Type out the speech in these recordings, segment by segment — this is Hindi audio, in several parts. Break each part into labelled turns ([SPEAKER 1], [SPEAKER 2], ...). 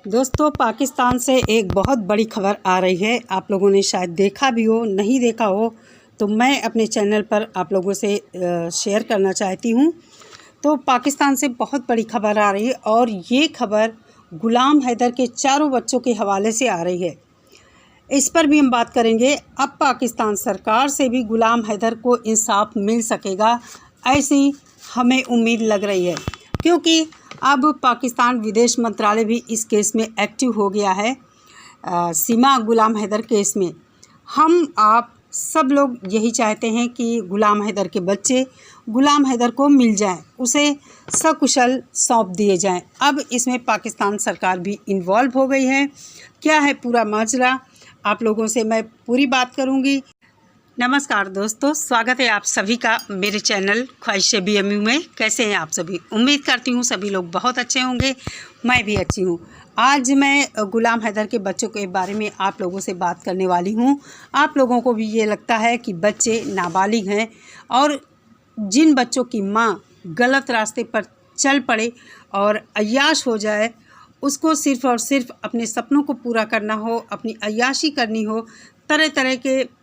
[SPEAKER 1] दोस्तों, पाकिस्तान से एक बहुत बड़ी खबर आ रही है। आप लोगों ने शायद देखा भी हो, नहीं देखा हो तो मैं अपने चैनल पर आप लोगों से शेयर करना चाहती हूँ। तो पाकिस्तान से बहुत बड़ी खबर आ रही है और ये खबर गुलाम हैदर के चारों बच्चों के हवाले से आ रही है। इस पर भी हम बात करेंगे। अब पाकिस्तान सरकार से भी गुलाम हैदर को इंसाफ मिल सकेगा, ऐसी हमें उम्मीद लग रही है, क्योंकि अब पाकिस्तान विदेश मंत्रालय भी इस केस में एक्टिव हो गया है। सीमा गुलाम हैदर केस में हम आप सब लोग यही चाहते हैं कि गुलाम हैदर के बच्चे गुलाम हैदर को मिल जाएं, उसे सकुशल सौंप दिए जाएं। अब इसमें पाकिस्तान सरकार भी इन्वॉल्व हो गई है। क्या है पूरा माजरा, आप लोगों से मैं पूरी बात करूंगी। नमस्कार दोस्तों, स्वागत है आप सभी का मेरे चैनल ख्वाहिशे BMU में। कैसे हैं आप सभी? उम्मीद करती हूँ सभी लोग बहुत अच्छे होंगे, मैं भी अच्छी हूँ। आज मैं गुलाम हैदर के बच्चों के बारे में आप लोगों से बात करने वाली हूँ। आप लोगों को भी ये लगता है कि बच्चे नाबालिग हैं और जिन बच्चों की माँ गलत रास्ते पर चल पड़े और अय्याश हो जाए, उसको सिर्फ़ और सिर्फ अपने सपनों को पूरा करना हो, अपनी अय्याशी करनी हो, तरह तरह के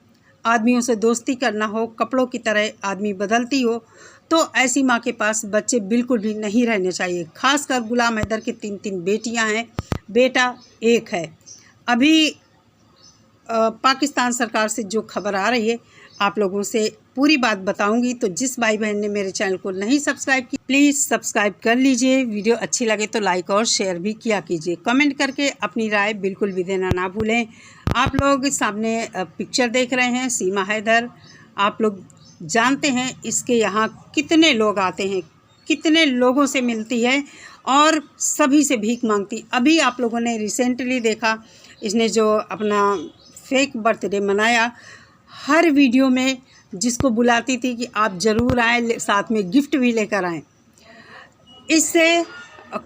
[SPEAKER 1] आदमियों से दोस्ती करना हो, कपड़ों की तरह आदमी बदलती हो, तो ऐसी माँ के पास बच्चे बिल्कुल भी नहीं रहने चाहिए। खासकर गुलाम हैदर की 3 बेटियां हैं, बेटा एक है। अभी पाकिस्तान सरकार से जो खबर आ रही है, आप लोगों से पूरी बात बताऊंगी। तो जिस भाई बहन ने मेरे चैनल को नहीं सब्सक्राइब की, प्लीज़ सब्सक्राइब कर लीजिए। वीडियो अच्छी लगे तो लाइक और शेयर भी किया कीजिए। कमेंट करके अपनी राय बिल्कुल भी देना ना भूलें। आप लोग सामने पिक्चर देख रहे हैं, सीमा हैदर। आप लोग जानते हैं इसके यहाँ कितने लोग आते हैं, कितने लोगों से मिलती है और सभी से भीख मांगती। अभी आप लोगों ने रिसेंटली देखा, इसने जो अपना फेक बर्थडे मनाया, हर वीडियो में जिसको बुलाती थी कि आप ज़रूर आएँ, साथ में गिफ्ट भी लेकर आएँ। इससे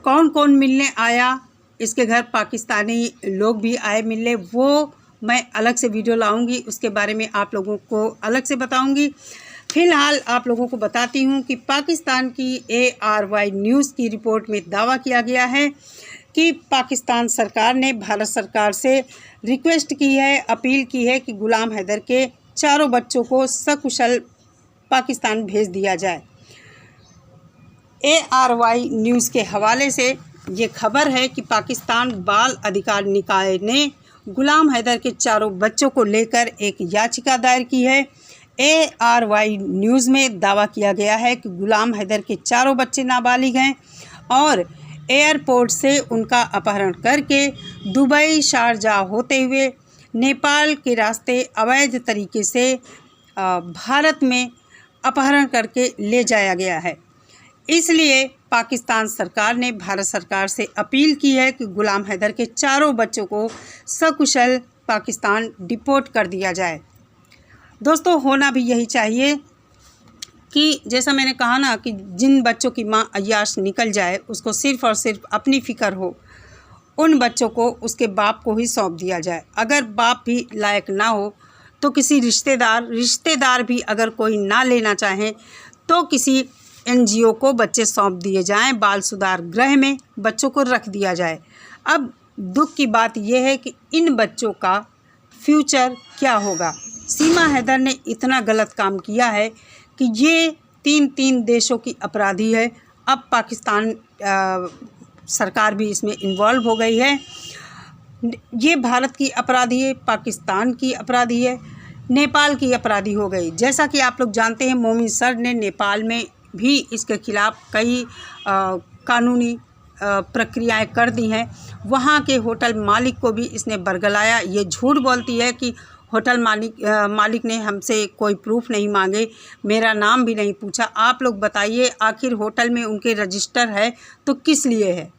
[SPEAKER 1] कौन कौन मिलने आया, इसके घर पाकिस्तानी लोग भी आए मिलने, वो मैं अलग से वीडियो लाऊंगी, उसके बारे में आप लोगों को अलग से बताऊंगी। फ़िलहाल आप लोगों को बताती हूँ कि पाकिस्तान की ARY न्यूज़ की रिपोर्ट में दावा किया गया है कि पाकिस्तान सरकार ने भारत सरकार से रिक्वेस्ट की है, अपील की है कि गुलाम हैदर के चारों बच्चों को सकुशल पाकिस्तान भेज दिया जाए। ARY न्यूज़ के हवाले से ये खबर है कि पाकिस्तान बाल अधिकार निकाय ने गुलाम हैदर के चारों बच्चों को लेकर एक याचिका दायर की है। ARY न्यूज़ में दावा किया गया है कि गुलाम हैदर के चारों बच्चे नाबालिग हैं और एयरपोर्ट से उनका अपहरण करके दुबई, शारजाह होते हुए नेपाल के रास्ते अवैध तरीके से भारत में अपहरण करके ले जाया गया है। इसलिए पाकिस्तान सरकार ने भारत सरकार से अपील की है कि गुलाम हैदर के चारों बच्चों को सकुशल पाकिस्तान डिपोर्ट कर दिया जाए। दोस्तों, होना भी यही चाहिए कि जैसा मैंने कहा ना कि जिन बच्चों की माँ अय्याश निकल जाए, उसको सिर्फ़ और सिर्फ अपनी फ़िक्र हो, उन बच्चों को उसके बाप को ही सौंप दिया जाए। अगर बाप भी लायक ना हो तो किसी रिश्तेदार भी अगर कोई ना लेना चाहें तो किसी NGO को बच्चे सौंप दिए जाएं, बाल सुधार गृह में बच्चों को रख दिया जाए। अब दुख की बात यह है कि इन बच्चों का फ्यूचर क्या होगा। सीमा हैदर ने इतना गलत काम किया है कि ये 3 देशों की अपराधी है। अब पाकिस्तान सरकार भी इसमें इन्वॉल्व हो गई है। ये भारत की अपराधी है, पाकिस्तान की अपराधी है, नेपाल की अपराधी हो गई। जैसा कि आप लोग जानते हैं, मोमिन सर ने नेपाल में भी इसके खिलाफ कई कानूनी प्रक्रियाएं कर दी हैं। वहाँ के होटल मालिक को भी इसने बरगलाया। ये झूठ बोलती है कि होटल मालिक ने हमसे कोई प्रूफ नहीं मांगे, मेरा नाम भी नहीं पूछा। आप लोग बताइए, आखिर होटल में उनके रजिस्टर है तो किस लिए है?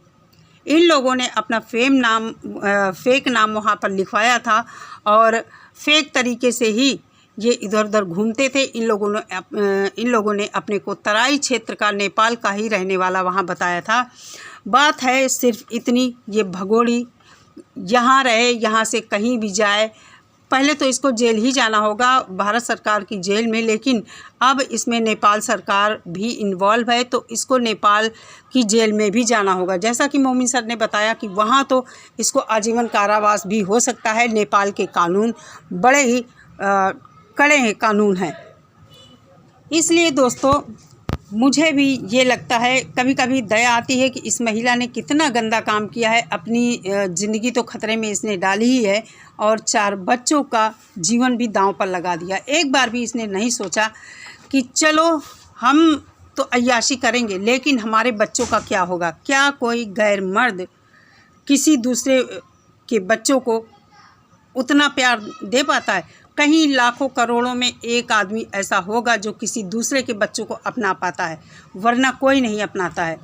[SPEAKER 1] इन लोगों ने अपना फेक नाम वहाँ पर लिखवाया था और फेक तरीके से ही ये इधर उधर घूमते थे। इन लोगों ने अपने को तराई क्षेत्र का, नेपाल का ही रहने वाला वहाँ बताया था। बात है सिर्फ इतनी, ये भगोड़ी यहाँ रहे, यहाँ से कहीं भी जाए, पहले तो इसको जेल ही जाना होगा, भारत सरकार की जेल में, लेकिन अब इसमें नेपाल सरकार भी इन्वॉल्व है तो इसको नेपाल की जेल में भी जाना होगा। जैसा कि मोमिन सर ने बताया कि वहाँ तो इसको आजीवन कारावास भी हो सकता है। नेपाल के कानून बड़े ही कड़े कानून हैं। इसलिए दोस्तों मुझे भी ये लगता है, कभी कभी दया आती है कि इस महिला ने कितना गंदा काम किया है। अपनी ज़िंदगी तो खतरे में इसने डाली ही है और 4 बच्चों का जीवन भी दांव पर लगा दिया। एक बार भी इसने नहीं सोचा कि चलो हम तो अय्याशी करेंगे लेकिन हमारे बच्चों का क्या होगा। क्या कोई गैर मर्द किसी दूसरे के बच्चों को उतना प्यार दे पाता है? कहीं लाखों करोड़ों में एक आदमी ऐसा होगा जो किसी दूसरे के बच्चों को अपना पाता है, वरना कोई नहीं अपनाता है।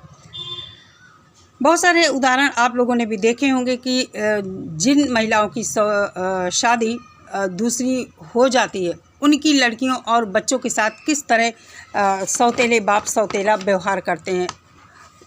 [SPEAKER 1] बहुत सारे उदाहरण आप लोगों ने भी देखे होंगे कि जिन महिलाओं की शादी दूसरी हो जाती है उनकी लड़कियों और बच्चों के साथ किस तरह सौतेले बाप सौतेला व्यवहार करते हैं।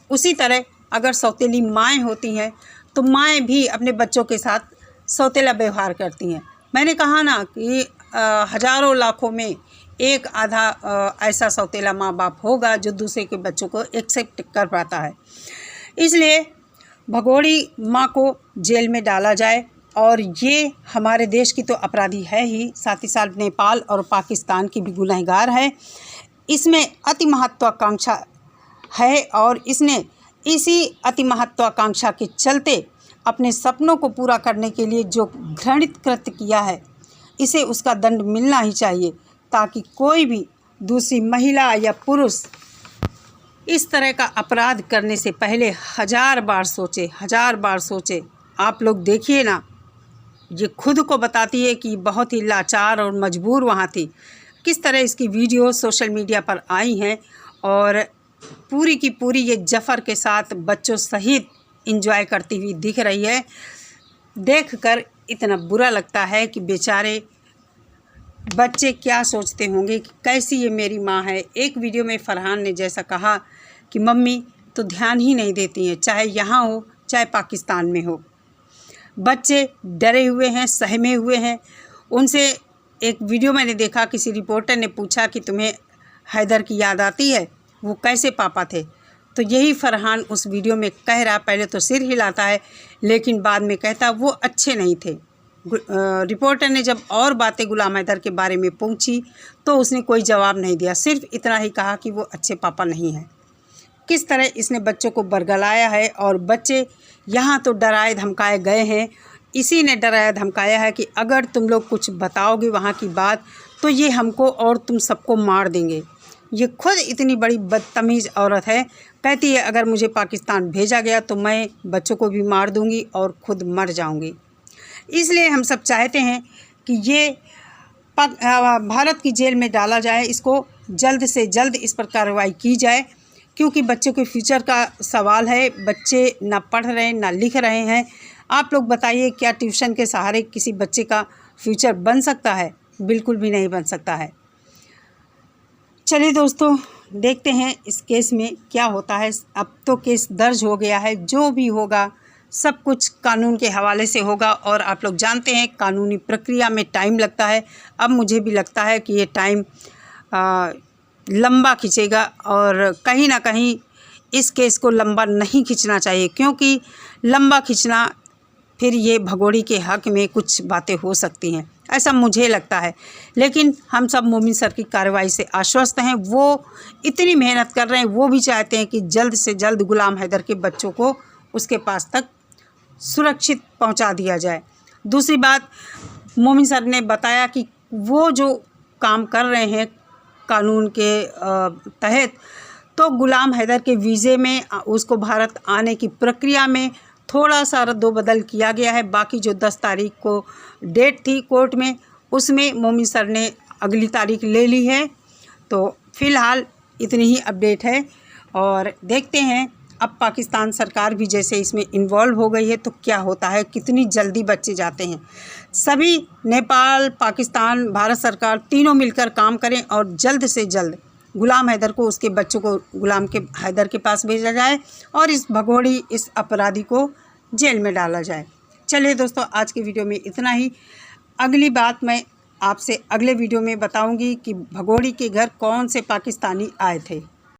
[SPEAKER 1] उसी तरह अगर सौतेली माएँ होती हैं तो माएँ भी अपने बच्चों के साथ सौतेला व्यवहार करती हैं। मैंने कहा ना कि हज़ारों लाखों में एक आधा ऐसा सौतेला माँ बाप होगा जो दूसरे के बच्चों को एक्सेप्ट कर पाता है। इसलिए भगोड़ी माँ को जेल में डाला जाए। और ये हमारे देश की तो अपराधी है ही, साथ ही साथ नेपाल और पाकिस्तान की भी गुनहगार है। इसमें अति महत्वाकांक्षा है और इसने इसी अति महत्वाकांक्षा के चलते अपने सपनों को पूरा करने के लिए जो घृणित कृत्य किया है, इसे उसका दंड मिलना ही चाहिए, ताकि कोई भी दूसरी महिला या पुरुष इस तरह का अपराध करने से पहले 1000 बार सोचे। आप लोग देखिए ना, ये खुद को बताती है कि बहुत ही लाचार और मजबूर वहाँ थी। किस तरह इसकी वीडियो सोशल मीडिया पर आई हैं और पूरी की पूरी ये जफ़र के साथ बच्चों सहित एंजॉय करती हुई दिख रही है। देखकर इतना बुरा लगता है कि बेचारे बच्चे क्या सोचते होंगे कि कैसी ये मेरी माँ है। एक वीडियो में फरहान ने जैसा कहा कि मम्मी तो ध्यान ही नहीं देती हैं, चाहे यहाँ हो चाहे पाकिस्तान में हो। बच्चे डरे हुए हैं, सहमे हुए हैं। उनसे एक वीडियो मैंने देखा, किसी रिपोर्टर ने पूछा कि तुम्हें हैदर की याद आती है, वो कैसे पापा थे? तो यही फरहान उस वीडियो में कह रहा, पहले तो सिर हिलाता है लेकिन बाद में कहता वो अच्छे नहीं थे। रिपोर्टर ने जब और बातें गुलाम हैदर के बारे में पूछी तो उसने कोई जवाब नहीं दिया, सिर्फ इतना ही कहा कि वो अच्छे पापा नहीं हैं। किस तरह इसने बच्चों को बरगलाया है और बच्चे यहाँ तो डराए धमकाए गए हैं। इसी ने डराया धमकाया है कि अगर तुम लोग कुछ बताओगे वहाँ की बात तो ये हमको और तुम सबको मार देंगे। ये खुद इतनी बड़ी बदतमीज़ औरत है, कहती है अगर मुझे पाकिस्तान भेजा गया तो मैं बच्चों को भी मार दूंगी और खुद मर जाऊंगी। इसलिए हम सब चाहते हैं कि ये भारत की जेल में डाला जाए, इसको जल्द से जल्द इस पर कार्रवाई की जाए, क्योंकि बच्चों के फ्यूचर का सवाल है। बच्चे ना पढ़ रहे हैं ना लिख रहे हैं। आप लोग बताइए, क्या ट्यूशन के सहारे किसी बच्चे का फ्यूचर बन सकता है? बिल्कुल भी नहीं बन सकता है। चलिए दोस्तों, देखते हैं इस केस में क्या होता है। अब तो केस दर्ज हो गया है, जो भी होगा सब कुछ कानून के हवाले से होगा। और आप लोग जानते हैं कानूनी प्रक्रिया में टाइम लगता है। अब मुझे भी लगता है कि ये टाइम लंबा खींचेगा और कहीं ना कहीं इस केस को लंबा नहीं खींचना चाहिए, क्योंकि लंबा खींचना फिर ये भगोड़ी के हक़ में कुछ बातें हो सकती हैं, ऐसा मुझे लगता है। लेकिन हम सब मोमिन सर की कार्रवाई से आश्वस्त हैं। वो इतनी मेहनत कर रहे हैं, वो भी चाहते हैं कि जल्द से जल्द गुलाम हैदर के बच्चों को उसके पास तक सुरक्षित पहुंचा दिया जाए। दूसरी बात, मोमिन सर ने बताया कि वो जो काम कर रहे हैं कानून के तहत, तो गुलाम हैदर के वीज़े में उसको भारत आने की प्रक्रिया में थोड़ा सा रद्दोबदल किया गया है। बाकी जो 10 तारीख को डेट थी कोर्ट में, उसमें मोमिन सर ने अगली तारीख ले ली है। तो फ़िलहाल इतनी ही अपडेट है और देखते हैं अब पाकिस्तान सरकार भी जैसे इसमें इन्वॉल्व हो गई है तो क्या होता है, कितनी जल्दी बच्चे जाते हैं। सभी नेपाल, पाकिस्तान, भारत सरकार तीनों मिलकर काम करें और जल्द से जल्द गुलाम हैदर को, उसके बच्चों को गुलाम के हैदर के पास भेजा जाए और इस भगोड़ी, इस अपराधी को जेल में डाला जाए। चलिए दोस्तों, आज की वीडियो में इतना ही। अगली बात मैं आपसे अगले वीडियो में बताऊंगी कि भगोड़ी के घर कौन से पाकिस्तानी आए थे।